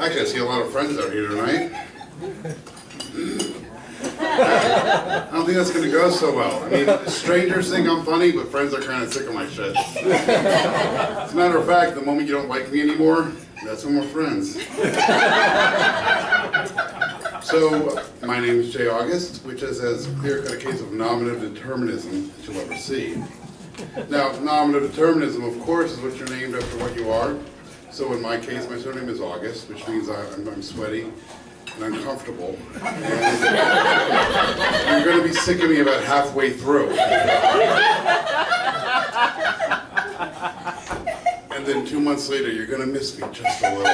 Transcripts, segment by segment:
Actually, I see a lot of friends out here tonight. I don't think that's going to go so well. I mean, strangers think I'm funny, but friends are kind of sick of my shit. As a matter of fact, the moment you don't like me anymore, that's when we're friends. So, my name is Jay August, which is as clear-cut a case of nominative determinism as you'll ever see. Now, nominative determinism, of course, is what you're named after what you are. So in my case, my surname is August, which means I'm sweaty and uncomfortable. And you're going to be sick of me about halfway through. And then 2 months later, you're going to miss me just a little.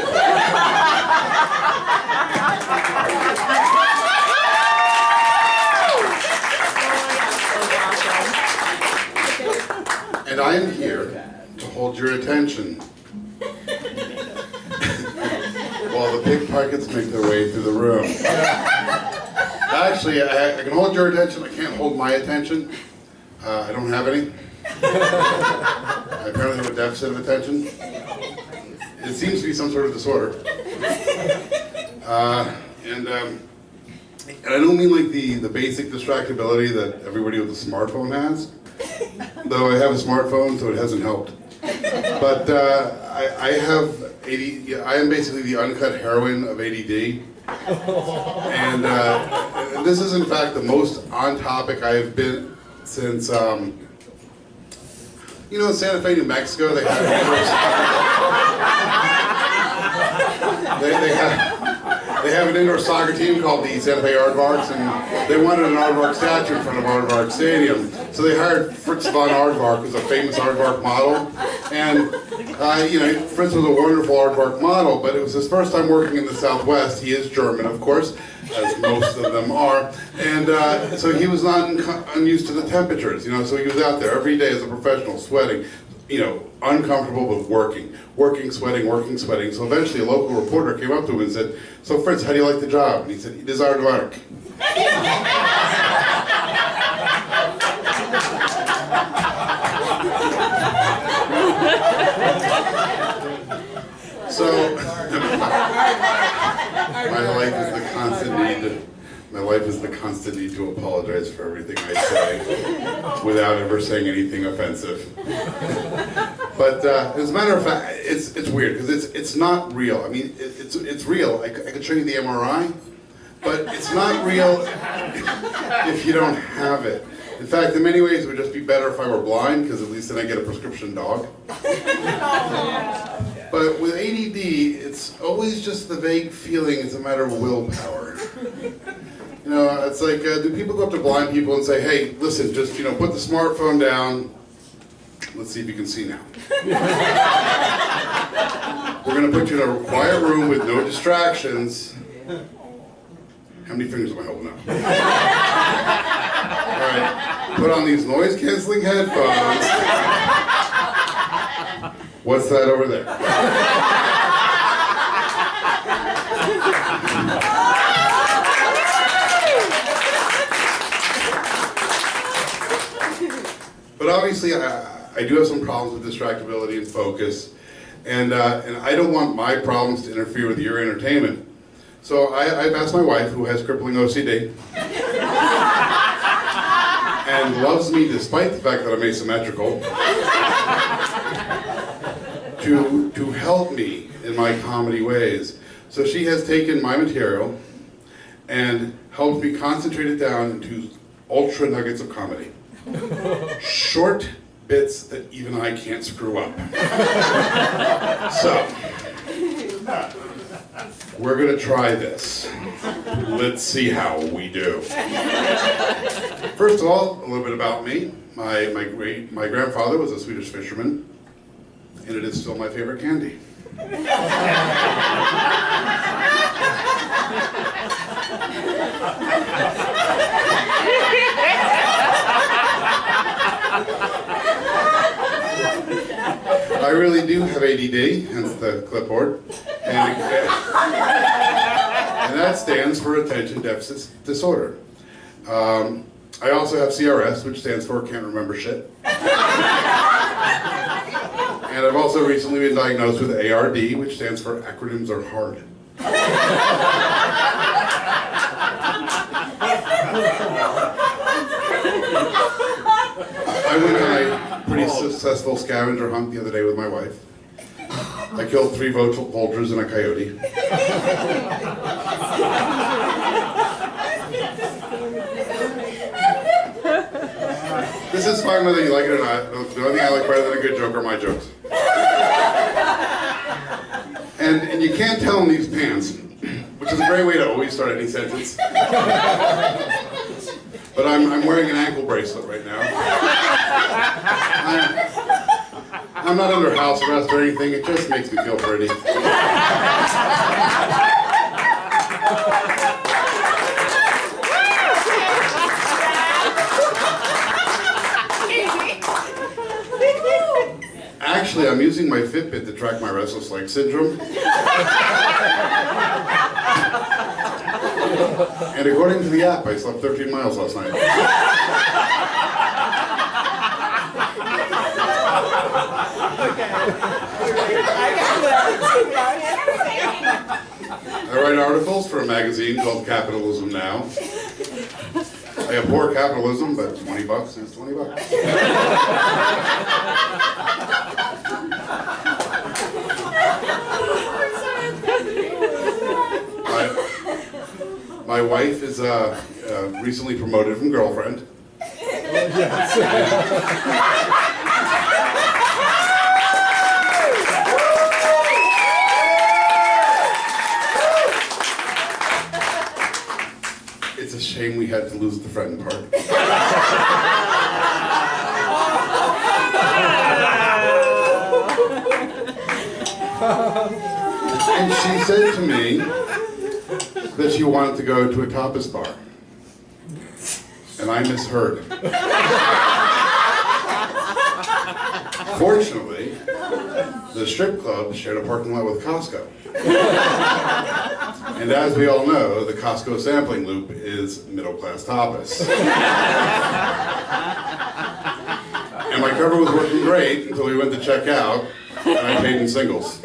And I am here to hold your attention while the pickpockets make their way through the room. Actually, I can hold your attention. I can't hold my attention. I don't have any. I apparently have a deficit of attention. It seems to be some sort of disorder. And I don't mean like the basic distractibility that everybody with a smartphone has. Though I have a smartphone, so it hasn't helped. But I have ADD. I am basically the uncut heroin of ADD. And this is in fact the most on topic I have been since, you know, in Santa Fe, New Mexico, they have they have an indoor soccer team called the Santa Fe Aardvarks, and they wanted an aardvark statue in front of Aardvark Stadium. So they hired Fritz von Aardvark, who's a famous aardvark model. And, you know, Fritz was a wonderful aardvark model, but it was his first time working in the Southwest. He is German, of course, as most of them are. And so he was not unused to the temperatures, you know, so he was out there every day as a professional, sweating, you know, uncomfortable but working, sweating. So eventually a local reporter came up to him and said, "So Fritz, how do you like the job?" And he said, "It is aardvark." So my life is the constant need to apologize for everything I say without ever saying anything offensive. But as a matter of fact, it's weird because it's not real. I mean, it's real. I could show you the MRI, but it's not real if you don't have it. In fact, in many ways, it would just be better if I were blind, because at least then I get a prescription dog. But with ADD, it's always just the vague feeling it's a matter of willpower. You know, it's like, do people go up to blind people and say, "Hey, listen, just, you know, put the smartphone down. Let's see if you can see now. We're going to put you in a quiet room with no distractions." How many fingers am I holding up? All right, put on these noise-canceling headphones. What's that over there? But obviously, I do have some problems with distractibility and focus, and I don't want my problems to interfere with your entertainment. So I've asked my wife, who has crippling OCD, and loves me despite the fact that I'm asymmetrical, to help me in my comedy ways. So she has taken my material and helped me concentrate it down into ultra nuggets of comedy. Short bits that even I can't screw up. So, we're gonna try this. Let's see how we do. First of all, a little bit about me. My grandfather was a Swedish fisherman, and it is still my favorite candy. I really do have ADD, hence the clipboard, and that stands for Attention Deficit Disorder. I also have CRS, which stands for Can't Remember Shit. And I've also recently been diagnosed with ARD, which stands for Acronyms Are Hard. I went on a pretty successful scavenger hunt the other day with my wife. I killed 3 vultures and a coyote. This is fine whether you like it or not. The only thing I like better than a good joke are my jokes. And you can't tell in these pants, which is a great way to always start any sentence. But I'm wearing an ankle bracelet right now. I'm not under house arrest or anything, it just makes me feel pretty. Actually, I'm using my Fitbit to track my restless leg syndrome. And according to the app, I slept 13 miles last night. I write articles for a magazine called Capitalism Now. I abhor capitalism, but $20 is $20. My wife is recently promoted from girlfriend. It's a shame we had to lose the friend part. And she said to me that she wanted to go to a tapas bar. And I misheard. Fortunately, the strip club shared a parking lot with Costco. And as we all know, the Costco sampling loop is middle-class tapas. And my cover was working great until we went to check out, and I paid in singles.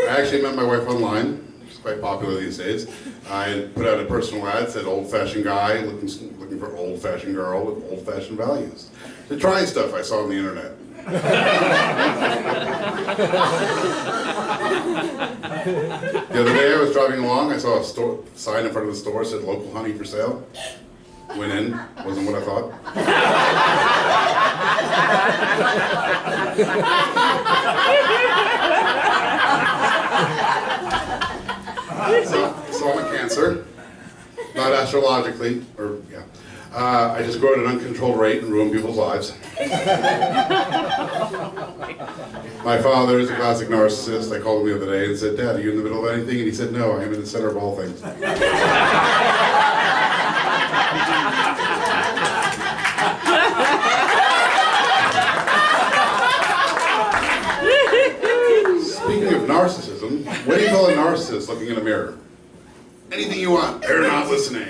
I actually met my wife online. She's quite popular these days. I put out a personal ad, said old-fashioned guy looking for old-fashioned girl with old-fashioned values. To try stuff I saw on the internet. The other day I was driving along, I saw a sign in front of the store that said local honey for sale. Went in, wasn't what I thought. So I'm a Cancer, not astrologically, or yeah. I just grow at an uncontrolled rate and ruin people's lives. My father is a classic narcissist. I called him the other day and said, "Dad, are you in the middle of anything?" And he said, "No, I am in the center of all things." Speaking of narcissism, what do you call a narcissist looking in a mirror? Anything you want, they're not listening.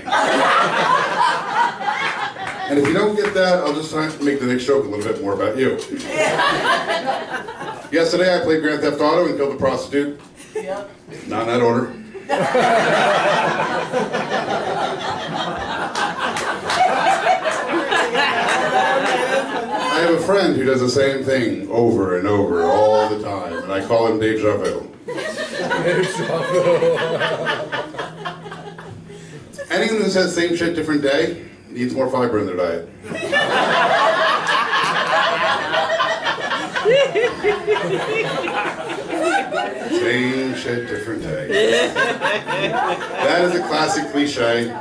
And if you don't get that, I'll just try to make the next joke a little bit more about you. Yesterday I played Grand Theft Auto and killed a prostitute. Yep. Not in that order. I have a friend who does the same thing over and over all the time, and I call him Deja Vu. Anyone who says same shit, different day needs more fiber in their diet. Same shit, different day. That is a classic cliche.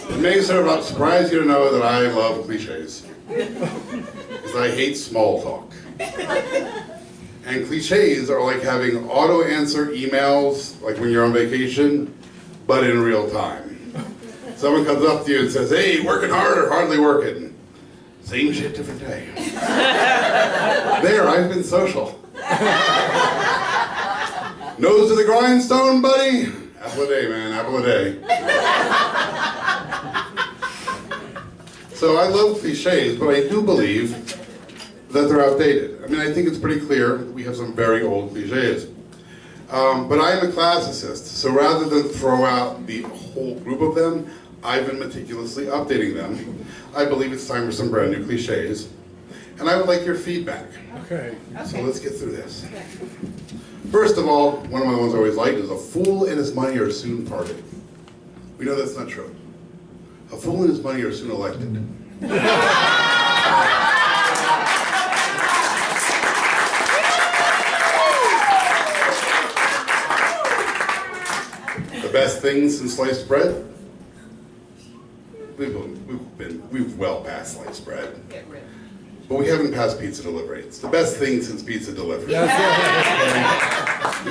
It may sort of surprise you to know that I love cliches. Because I hate small talk. And cliches are like having auto-answer emails, like when you're on vacation, but in real time. Someone comes up to you and says, "Hey, working hard or hardly working?" Same shit, different day. There, I've been social. Nose to the grindstone, buddy? Apple a day, man, apple a day. So I love cliches, but I do believe that they're outdated. I mean, I think it's pretty clear that we have some very old cliches. But I am a classicist, so rather than throw out the whole group of them, I've been meticulously updating them. I believe it's time for some brand new cliches. And I would like your feedback. Okay. So let's get through this. First of all, one of my ones I always liked is a fool and his money are soon parted. We know that's not true. A fool and his money are soon elected. The best things in sliced bread? We've well passed sliced bread. But we haven't passed pizza delivery. It's the best thing since pizza delivery. In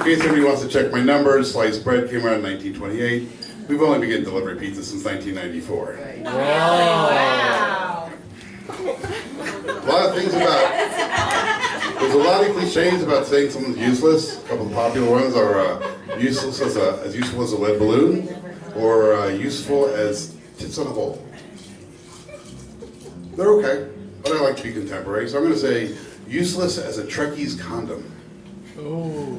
case anybody wants to check my numbers, sliced bread came out in 1928. We've only been getting delivery pizza since 1994. Wow. A lot of things about, there's a lot of cliches about saying someone's useless. A couple of popular ones are useless as useful as a lead balloon, or useful as tits on a bowl. They're okay, but I like to be contemporary, so I'm going to say useless as a Trekkie's condom. Oh.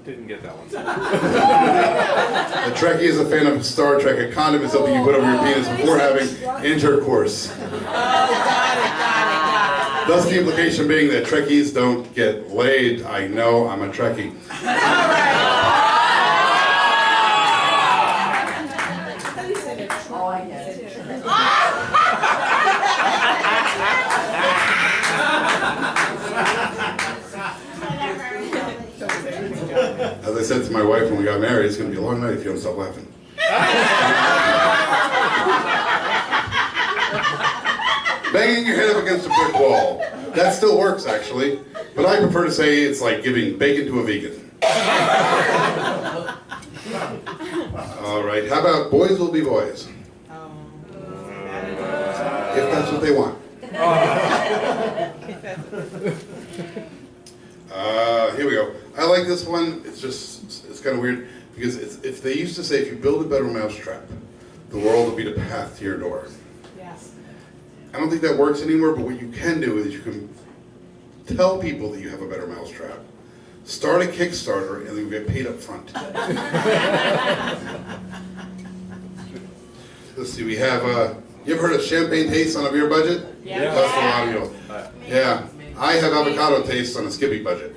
Didn't get that one. A Trekkie is a fan of Star Trek. A condom is something you put over your penis before having intercourse. Got it. Thus the implication being that Trekkies don't get laid. I know, I'm a Trekkie. Oh, I get it. As I said to my wife when we got married, it's going to be a long night if you don't stop laughing. Banging your head up against a brick wall. That still works, actually. But I prefer to say it's like giving bacon to a vegan. All right, how about boys will be boys? If that's what they want. Here we go. I like this one. It's kind of weird because if they used to say if you build a better mousetrap, the world will be the path to your door. Yes. I don't think that works anymore, but what you can do is you can tell people that you have a better mousetrap. Start a Kickstarter and then you get paid up front. Let's see, we have, you ever heard of champagne taste on a beer budget? Yeah. That's a lot of you. Yeah. I have avocado taste on a Skippy budget.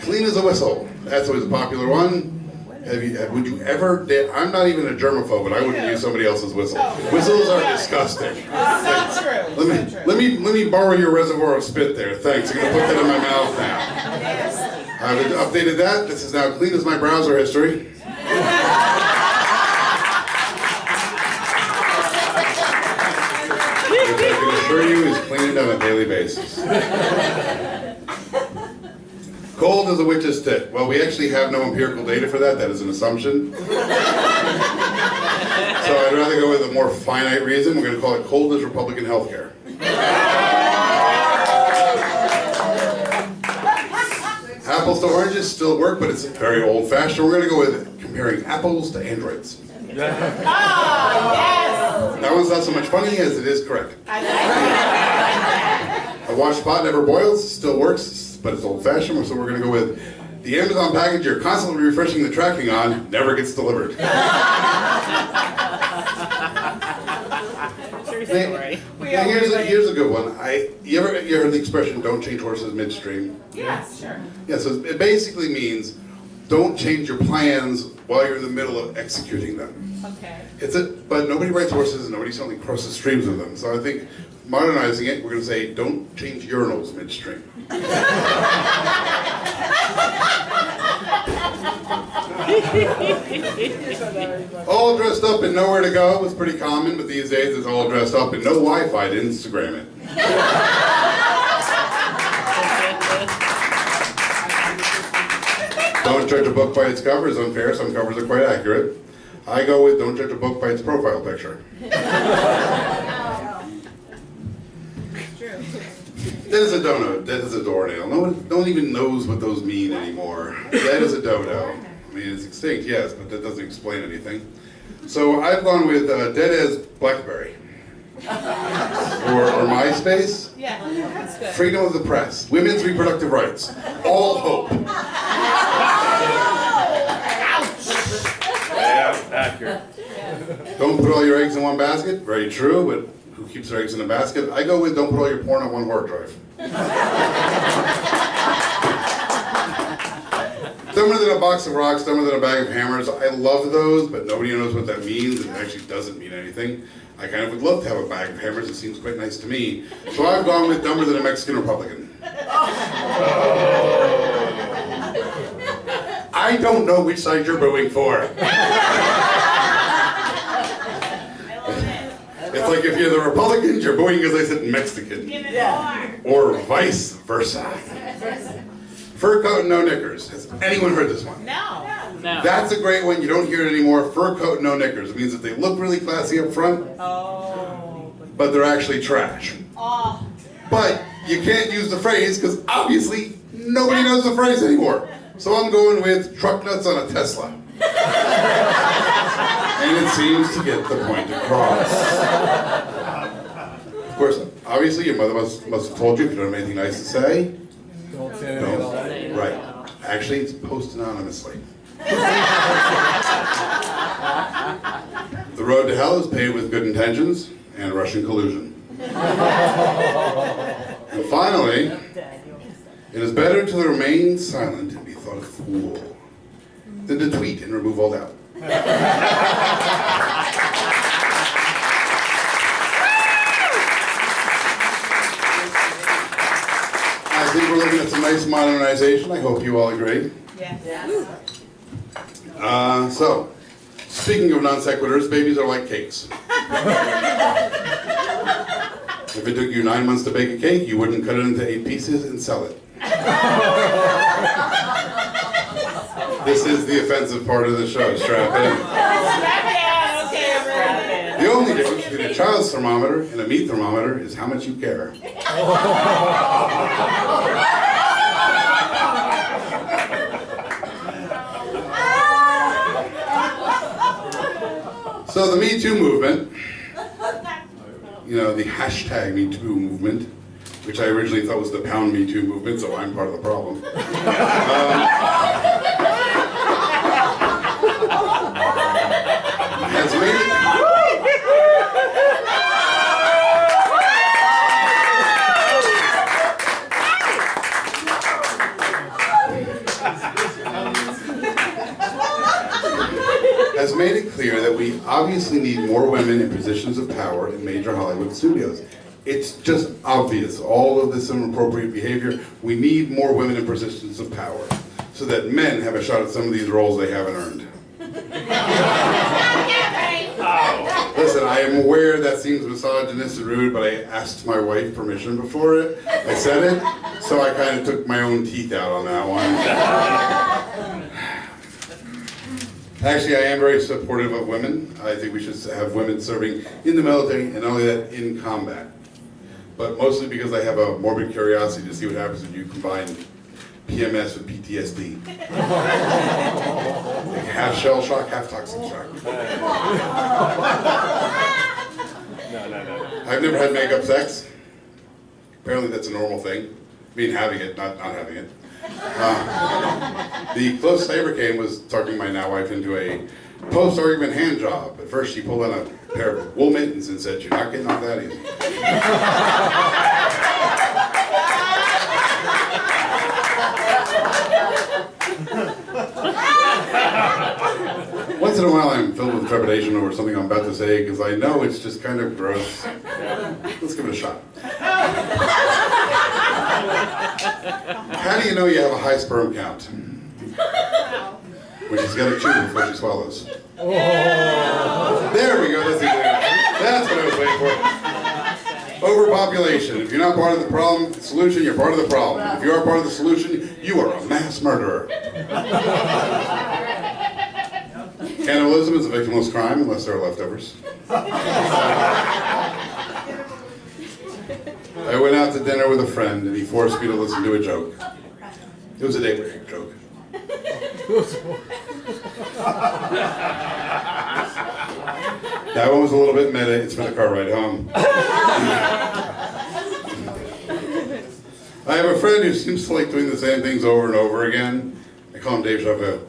Clean as a whistle. That's always a popular one. Would you ever, I'm not even a germaphobe, but I wouldn't use somebody else's whistle. Whistles are disgusting. So true. Let me borrow your reservoir of spit there. Thanks. I'm going to put that in my mouth now. I've updated that. This is now clean as my browser history. Which I can assure you is cleaned on a daily basis. Cold as a witch's tit. Well, we actually have no empirical data for that. That is an assumption. So I'd rather go with a more finite reason. We're going to call it cold as Republican healthcare. Apples to oranges still work, but it's very old-fashioned. We're going to go with comparing apples to androids. Oh, yes. That one's not so much funny as it is correct. A washed pot never boils, still works, but it's old-fashioned, so we're going to go with the Amazon package you're constantly refreshing the tracking on never gets delivered. True story. Here's a good one. You ever heard the expression "don't change horses midstream"? Yes, sure. Yeah, so it basically means don't change your plans while you're in the middle of executing them. Okay. But nobody rides horses and nobody suddenly crosses streams with them. So I think modernizing it, we're going to say don't change urinals midstream. All dressed up and nowhere to go was pretty common, but these days it's all dressed up and no Wi-Fi to Instagram it. Don't judge a book by its cover is unfair. Some covers are quite accurate. I go with don't judge a book by its profile picture. True. That is a dono. That is a doornail. No one even knows what those mean anymore. That is a dodo. I mean, it's extinct, yes, but that doesn't explain anything. So I've gone with dead as BlackBerry. or MySpace. Yeah, that's good. Freedom of the press. Women's reproductive rights. All hope. Yeah, accurate. Don't put all your eggs in one basket. Very true, but who keeps their eggs in a basket? I go with don't put all your porn on one hard drive. Dumber than a box of rocks, dumber than a bag of hammers. I love those, but nobody knows what that means. It actually doesn't mean anything. I kind of would love to have a bag of hammers. It seems quite nice to me. So I've gone with dumber than a Mexican Republican. I don't know which side you're booing for. It's like if you're the Republicans, you're booing because I said Mexican. Or vice versa. Fur coat and no knickers. Has anyone heard this one? No. Now, That's a great one. You don't hear it anymore. Fur coat, no knickers. It means that they look really classy up front, Oh. but they're actually trash. Oh. But you can't use the phrase because obviously nobody knows the phrase anymore. So I'm going with truck nuts on a Tesla. And it seems to get the point across. Of course, obviously your mother must have told you if you don't have anything nice to say. Don't say Don't. anything. Right. Actually, it's post anonymously. The road to hell is paved with good intentions and Russian collusion. And finally, it is better to remain silent and be thought a fool than to tweet and remove all doubt. I think we're looking at some nice modernization. I hope you all agree. Yes. So, speaking of non sequiturs, babies are like cakes. If it took you 9 months to bake a cake, you wouldn't cut it into 8 pieces and sell it. This is the offensive part of the show. Strap in. Okay, everyone. The only difference between a child's thermometer and a meat thermometer is how much you care. So the Me Too movement, you know, the hashtag Me Too movement, which I originally thought was the Pound Me Too movement, so I'm part of the problem. Has made has made it clear that we obviously need more women in positions of power in major Hollywood studios. It's just obvious, all of this inappropriate behavior. We need more women in positions of power so that men have a shot at some of these roles they haven't earned. Listen, I am aware that seems misogynist and rude, but I asked my wife permission before it. I said it, so I kind of took my own teeth out on that one. Actually, I am very supportive of women. I think we should have women serving in the military, and not only that, in combat. But mostly because I have a morbid curiosity to see what happens when you combine PMS with PTSD. Like half shell shock, half toxic shock. no. I've never had make-up sex. Apparently that's a normal thing. I mean, having it, not having it. The closest I ever came was talking my now wife into a post-argument hand job. At first she pulled on a pair of wool mittens and said, "You're not getting off that easy." Once in a while I'm filled with trepidation over something I'm about to say because I know it's just kind of gross. Let's give it a shot. How do you know you have a high sperm count? When she's got to chew before she swallows. There we go. That's what I was waiting for. Overpopulation. If you're not part of the problem, solution, you're part of the problem. If you are part of the solution, you are a mass murderer. Cannibalism is a victimless crime unless there are leftovers. I I went out to dinner with a friend and he forced me to listen to a joke. It was a date rape joke. That one was a little bit meta. It's for the car ride home. I have a friend who seems to like doing the same things over and over again. I call him Deja Vu.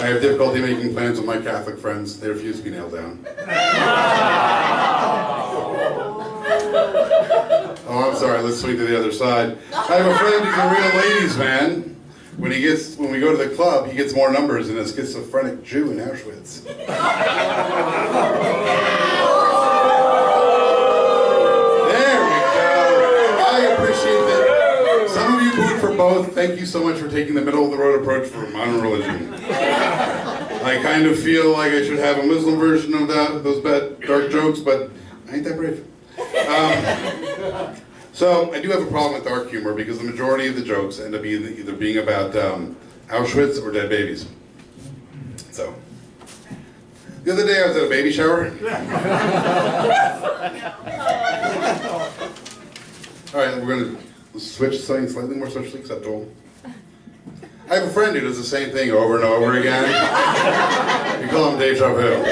I have difficulty making plans with my Catholic friends. They refuse to be nailed down. Oh, I'm sorry. Let's swing to the other side. I have a friend who's a real ladies' man. When we go to the club, he gets more numbers than a schizophrenic Jew in Auschwitz. There we go. I appreciate that. Some of you booed for both. Thank you so much for taking the middle of the road approach for modern religion. I kind of feel like I should have a Muslim version of those bad dark jokes, but I ain't that brave. So I do have a problem with dark humor because the majority of the jokes end up either being about Auschwitz or dead babies. So, the other day I was at a baby shower. All right, we're going to switch to something slightly more socially acceptable. I have a friend who does the same thing over and over again. We call him Deja Vu.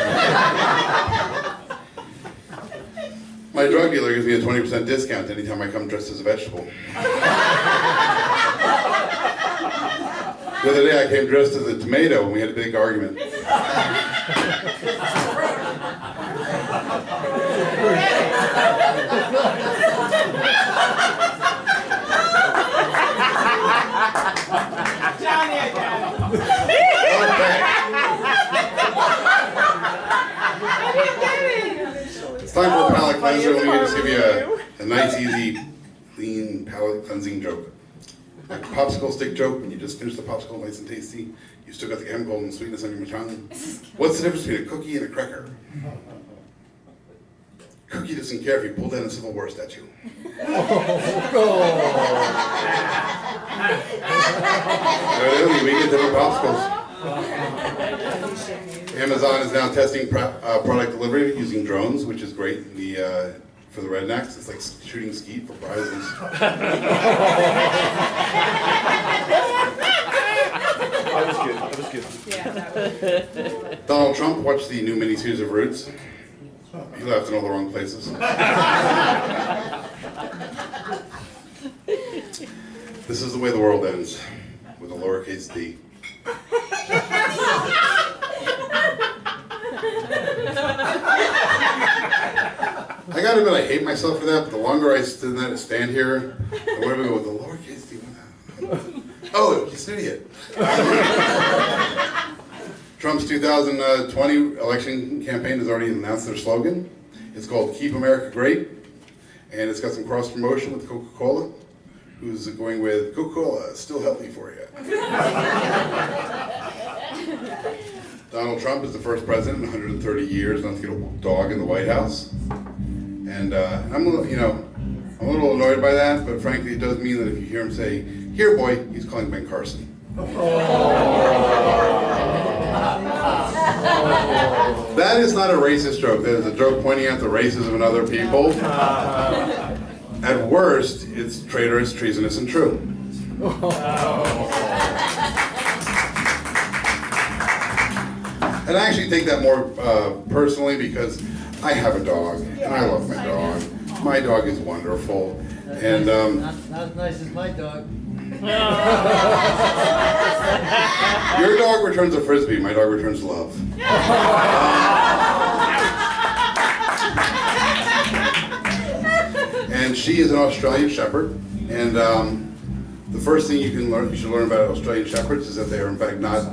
My drug dealer gives me a 20% discount anytime I come dressed as a vegetable. The other day I came dressed as a tomato and we had a big argument. Johnny again. It's time for a palate cleanser. Let me just give you a nice, easy, clean palate cleansing joke. Like a popsicle stick joke, when you just finish the popsicle nice and tasty, you still got the chemical and sweetness on your tongue. What's the difference between a cookie and a cracker? Cookie doesn't care if you pull down a Civil War statue. We get different popsicles. Amazon is now testing product delivery using drones, which is great for the rednecks. It's like shooting skeet for prizes. That was good. That was good. Yeah, that was good. Donald Trump watched the new miniseries of Roots. He laughed in all the wrong places. This is the way the world ends, with a lowercase d. I gotta admit, I hate myself for that, but the longer I stand here, the more I go with the lowercase d. Oh, he's an idiot. Trump's 2020 election campaign has already announced their slogan. It's called Keep America Great, and it's got some cross-promotion with Coca-Cola, who's going with Coca-Cola, still healthy for you. Donald Trump is the first president in 130 years not to get a dog in the White House. And I'm a little annoyed by that, but frankly it does mean that if you hear him say, "Here boy," he's calling Ben Carson. That is not a racist joke. That is a joke pointing out the racism in other people. At worst, it's traitorous, treasonous, and true. And I actually take that more personally because I have a dog, and I love my dog. My dog is wonderful. And not as nice as my dog. your dog returns a frisbee, my dog returns love. And she is an Australian Shepherd, and the first thing you should learn about Australian Shepherds is that they are in fact not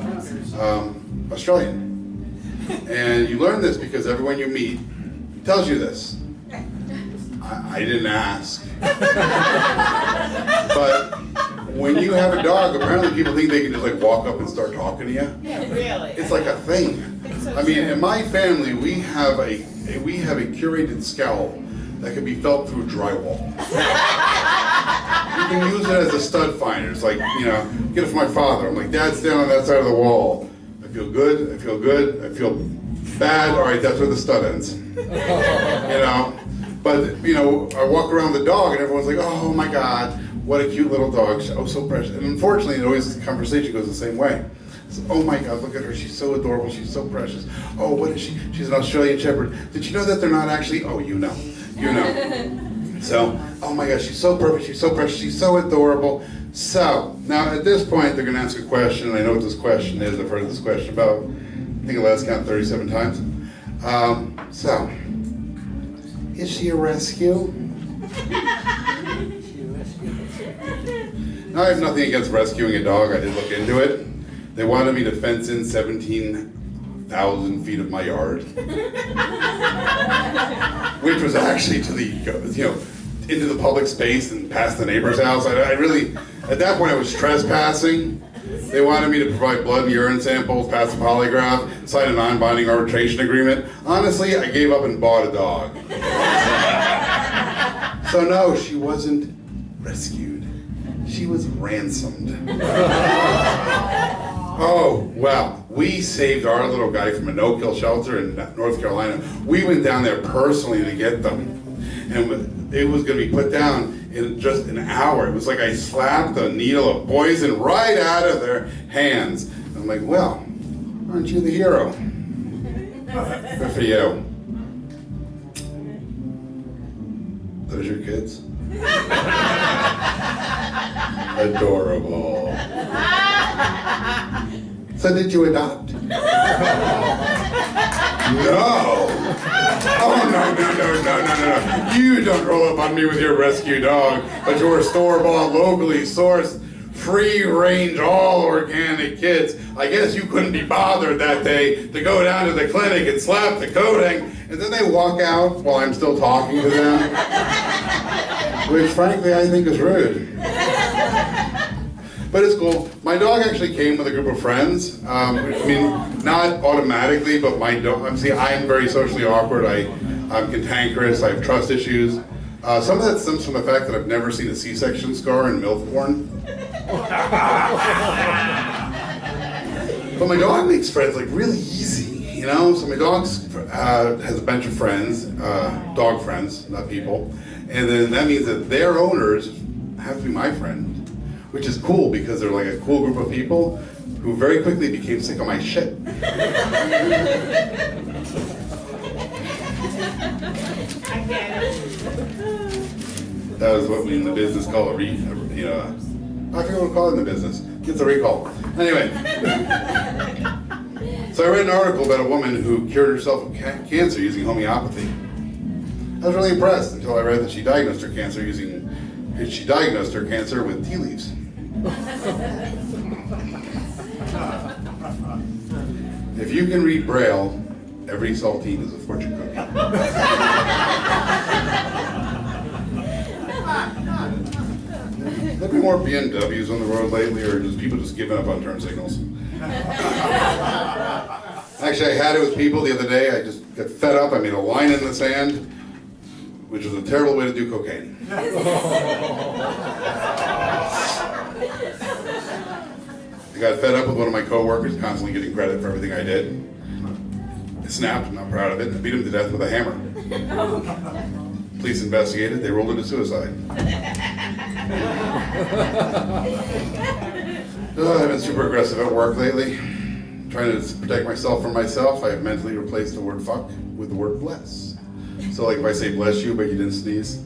Australian. And you learn this because everyone you meet tells you this. I didn't ask. But when you have a dog, apparently people think they can just like walk up and start talking to you. Yeah, really. It's like a thing. I mean, in my family, we have a curated scowl that can be felt through drywall. You can use it as a stud finder. It's like, get it from my father. I'm like, Dad, stand on that side of the wall. I feel good, I feel good, I feel Bad, all right, that's where the stud ends. But, I walk around the dog and everyone's like, oh my God, what a cute little dog. Oh, so precious. And unfortunately, the conversation goes the same way. So, oh my God, look at her. She's so adorable. She's so precious. Oh, what is she? She's an Australian Shepherd. Did you know that they're not actually? Oh, you know. So, oh my gosh, she's so perfect. She's so precious. She's so adorable. So, now at this point, they're going to ask a question. I know what this question is. I've heard this question about, I think the last count 37 times. Is she a rescue? Now, I have nothing against rescuing a dog. I did look into it. They wanted me to fence in 17,000 feet of my yard, which was actually to the, into the public space and past the neighbor's house. I really, at that point, I was trespassing. They wanted me to provide blood and urine samples, pass a polygraph, sign a non-binding arbitration agreement. Honestly, I gave up and bought a dog. So no, she wasn't rescued. She was ransomed. Oh, well, we saved our little guy from a no-kill shelter in North Carolina. We went down there personally to get them. And it was going to be put down in just an hour. It was like I slapped a needle of poison right out of their hands. And I'm like, well, aren't you the hero? Good for you. Those your kids? Adorable. So did you adopt? No. Oh, no. You don't roll up on me with your rescue dog, but your store-bought, locally sourced, free-range, all-organic kits. I guess you couldn't be bothered that day to go down to the clinic and slap the coating, and then they walk out while I'm still talking to them, which frankly I think is rude. But it's cool. My dog actually came with a group of friends. Not automatically, but my dog, I'm very socially awkward. I'm cantankerous. I have trust issues. Some of that stems from the fact that I've never seen a C-section scar in MILF porn. But my dog makes friends like really easy, So my dog has a bunch of friends, dog friends, not people. And then that means that their owners have to be my friend. Which is cool because they're like a cool group of people who very quickly became sick of my shit. That was what we in the business call I forget what to call it in the business. It's a recall. Anyway. So I read an article about a woman who cured herself of cancer using homeopathy. I was really impressed until I read that she diagnosed her cancer with tea leaves. If you can read Braille, every saltine is a fortune cookie. There be more BMWs on the road lately, or just people just giving up on turn signals? Actually, I had it with people the other day. I just got fed up. I made a line in the sand, which was a terrible way to do cocaine. I got fed up with one of my coworkers constantly getting credit for everything I did. I snapped, I'm not proud of it, and I beat him to death with a hammer. Police investigated, they ruled it a suicide. I've been super aggressive at work lately. Trying to protect myself from myself, I have mentally replaced the word fuck with the word bless. So like if I say bless you, but you didn't sneeze.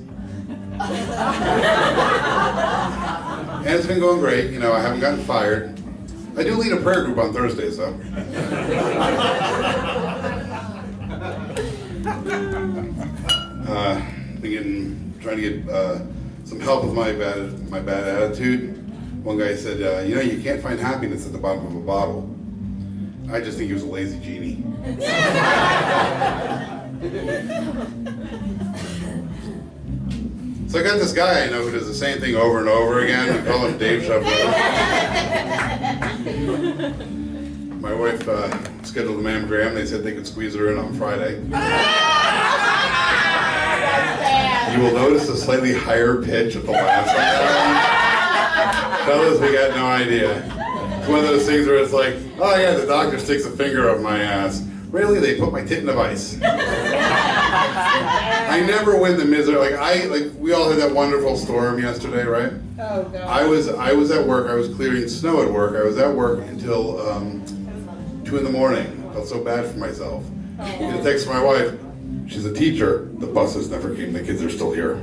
And it's been going great, I haven't gotten fired. I do lead a prayer group on Thursdays, though. Trying to get some help with my bad attitude. One guy said, you can't find happiness at the bottom of a bottle. I just think he was a lazy genie. So I got this guy I know who does the same thing over and over again. We call him Dave Chappelle. My wife scheduled a mammogram. They said they could squeeze her in on Friday. You will notice a slightly higher pitch at the last one. Fellas, we got no idea. It's one of those things where it's like, oh yeah, the doctor sticks a finger up my ass. Rarely they put my tit in a vice. I never win the misery. Like we all had that wonderful storm yesterday, right? Oh, God. I was at work. I was clearing snow at work. I was at work until 2 in the morning. I felt so bad for myself. I get a text from my wife. She's a teacher. The buses never came. The kids are still here.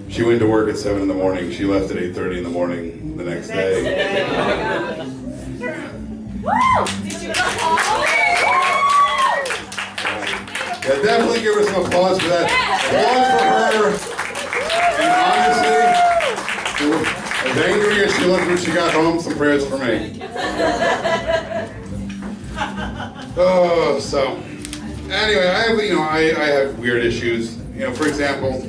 She went to work at 7 in the morning. She left at 8:30 in the morning the next day. Did you go home? Yeah, definitely give her some applause for that. Applause for her. And honestly, as angry as she looked when she got home, some prayers for me. Oh, so anyway, I have weird issues. For example,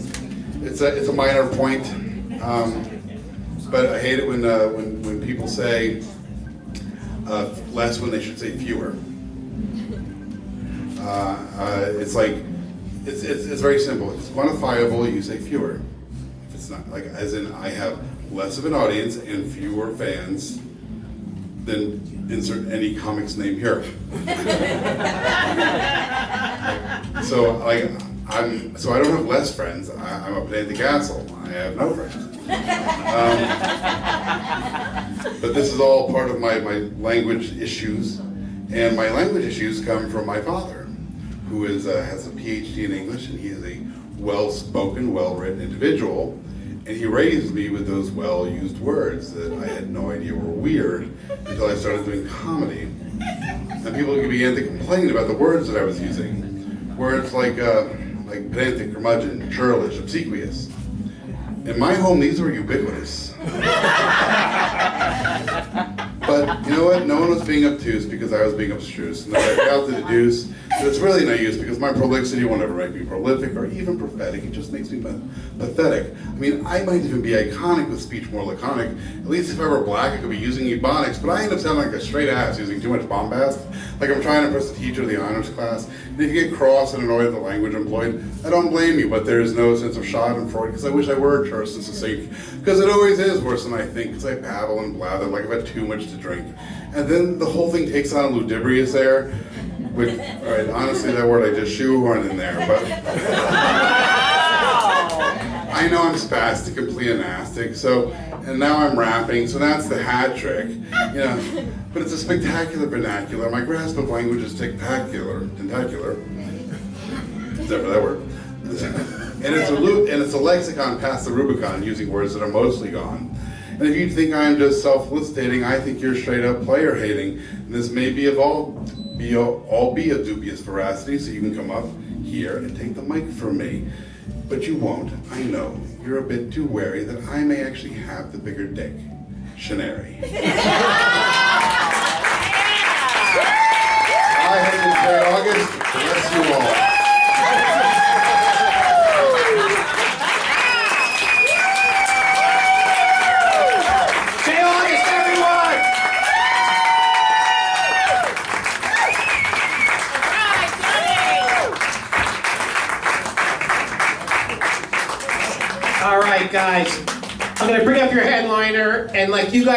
it's a minor point, but I hate it when people say less when they should say fewer. It's like it's very simple. If it's quantifiable, you say fewer. If it's not, like as in I have less of an audience and fewer fans than insert any comic's name here. So I don't have less friends. I'm a pedantic asshole. I have no friends. But this is all part of my language issues, and my language issues come from my father, who has a PhD in English, and he is a well-spoken, well-written individual, and he raised me with those well-used words that I had no idea were weird until I started doing comedy. And people began to complain about the words that I was using. Words like pedantic, curmudgeon, churlish, obsequious. In my home, these were ubiquitous. But you know what? No one was being obtuse because I was being abstruse. And I failed to deduce that it's really no use because my prolixity won't ever make me prolific or even prophetic. It just makes me pathetic. I mean, I might even be iconic with speech more laconic. At least if I were black, I could be using ebonics, but I end up sounding like a straight ass using too much bombast. Like I'm trying to impress the teacher of the honors class. And if you get cross and annoyed at the language employed, I don't blame you, but there is no sense of schadenfreude because I wish I were terse and succinct. Because it always is worse than I think, because I babble and blather like I've had too much to drink. And then the whole thing takes on a ludibrious air, which, all right, honestly, that word I just shoehorned in there, but I know I'm spastic and pleonastic, and now I'm rapping, so that's the hat trick, but it's a spectacular vernacular. My grasp of language is tentacular, except for that word. And it's a lexicon past the Rubicon, using words that are mostly gone. And if you think I'm just self-felicitating, I think you're straight up player hating. And this may be all be of dubious veracity, so you can come up here and take the mic from me. But you won't, I know. You're a bit too wary that I may actually have the bigger dick. Shanary. I have been Terry August. Bless you all. All right, guys, I'm going to bring up your headliner, and like you guys